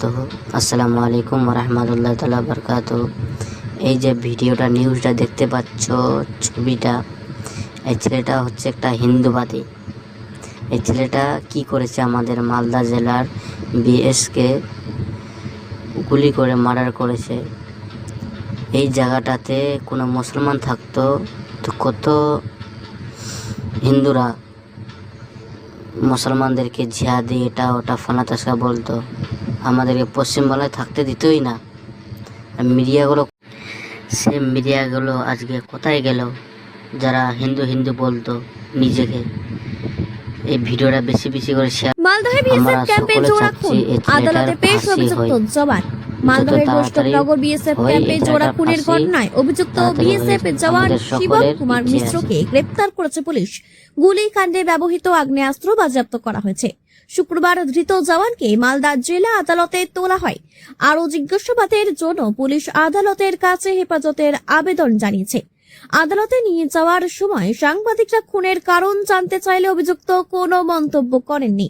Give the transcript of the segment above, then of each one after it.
বারাকাতুহু। আসসালামু আলাইকুম ওয়া রাহমাতুল্লাহি তাআলা বারাকাতুহু। এই যে ভিডিওটা নিউজটা দেখতে পাচ্ছ, ছবিটা, এই ছেলেটা হচ্ছে একটা হিন্দুবাদী। এই ছেলেটা কি করেছে, আমাদের মালদা জেলার বিএসকে গুলি করে মার্ডার করেছে। এই জায়গাটাতে কোনো মুসলমান থাকতো তো কত হিন্দুরা মুসলমানদেরকে জিহাদি এটা ওটা ফানাতাসা বলতো, আমাদেরকে পশ্চিমবাংলায় থাকতে দিতই না। মিডিয়াগুলো আজকে কোথায় গেল, যারা হিন্দু হিন্দু বলতো নিজেকে। এই ভিডিওটা বেশি বেশি করে শেয়ার। মালদহে বিএসএফ ক্যাম্পে জোড়া খুন, আদালতে পেশ অভিযুক্ত জওয়ান। মালদহের বৈষ্ণবনগর বিএসএফ ক্যাম্পে জোড়া খুনের ঘটনায় অভিযুক্ত বিএসএফ জওয়ান শিবম কুমার মিশ্রকে গ্রেপ্তার করেছে পুলিশ। গুলিকাণ্ডে ব্যবহৃত আগ্নেয়াস্ত্র বাজেয়াপ্ত করা হয়েছে। শুক্রবার ধৃত জওয়ানকে মালদা জেলা আদালতে তোলা হয়। আরও জিজ্ঞাসাবাদের জন্য পুলিশ আদালতের কাছে হেফাজতের আবেদন জানিয়েছে। আদালতে নিয়ে যাওয়ার সময় সাংবাদিকরা খুনের কারণ জানতে চাইলে অভিযুক্ত কোনো মন্তব্য করেননি।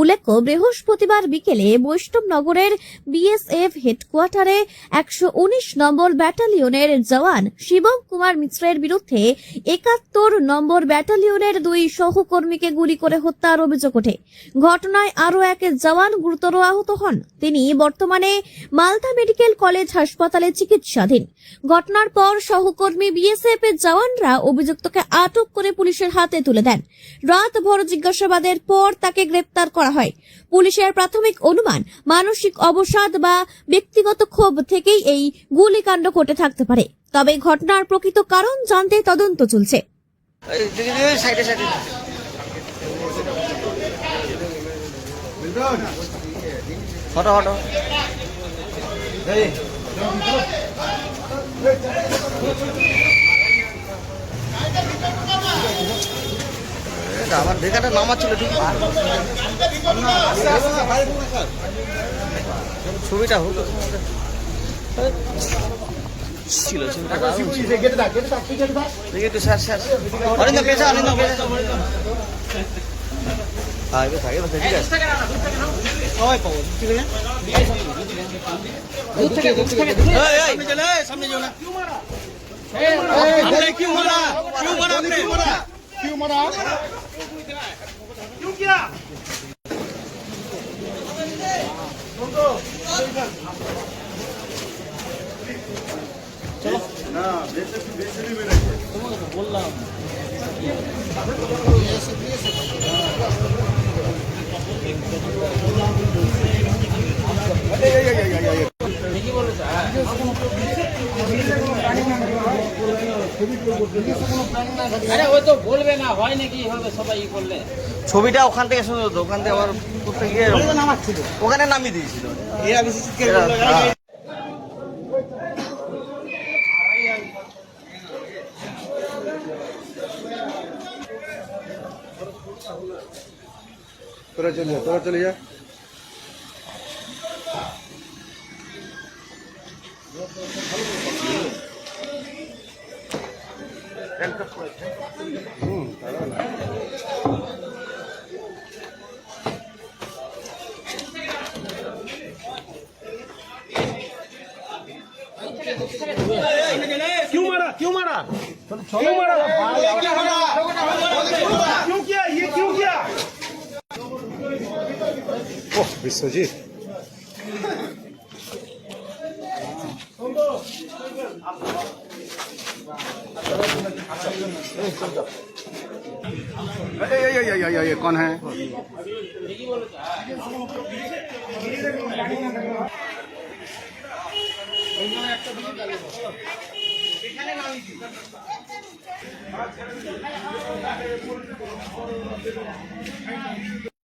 উল্লেখ্য, বৃহস্পতিবার বিকেলে বৈষ্ণবনগরের বিএসএফ হেডকোয়ার্টারে 119 নম্বর ব্যাটালিয়নের জওয়ান শিবম কুমার মিশ্রের বিরুদ্ধে 71 নম্বর ব্যাটালিয়নের 2 সহকর্মীকে গুলি করে হত্যার অভিযোগ ওঠে। ঘটনায় আরও এক জওয়ান গুরুতর আহত হন। তিনি বর্তমানে মালদা মেডিকেল কলেজ হাসপাতালে চিকিৎসাধীন। ঘটনার পর সহকর্মী বিএসএফ এর জওয়ানরা অভিযুক্তকে আটক করে পুলিশের হাতে তুলে দেন। রাতভর জিজ্ঞাসাবাদের পর তাকে গ্রেপ্তার করা হয়। পুলিশের প্রাথমিক অনুমান, মানসিক অবসাদ বা ব্যক্তিগত ক্ষোভ থেকেই এই গুলিকাণ্ড ঘটে থাকতে পারে। তবে ঘটনার প্রকৃত কারণ জানতে তদন্ত চলছে। আমার দেখাটা নামা ছিল ঠিক, ছবিটা হলো ছিল क्यों मरा? क्यों किया? चलो ना बेसिकली में रखे तुमको बोल रहा हूं আরে ওই তো বলবে না, হয় নাকি হবে, সবাই বললে ছবিটা ওখান থেকে শুনে হতো, ওখান থেকে আবার করতে গিয়ে ওখানে নামিয়ে দিয়েছিল। এরা বেশি চিৎকার করলো। তোরা চলে যা। क्यों मारा? क्यों मारा? क्यों मारा? क्यों किया? ये क्यों किया? ओह विश्वजीत, ये कौन है? এখানে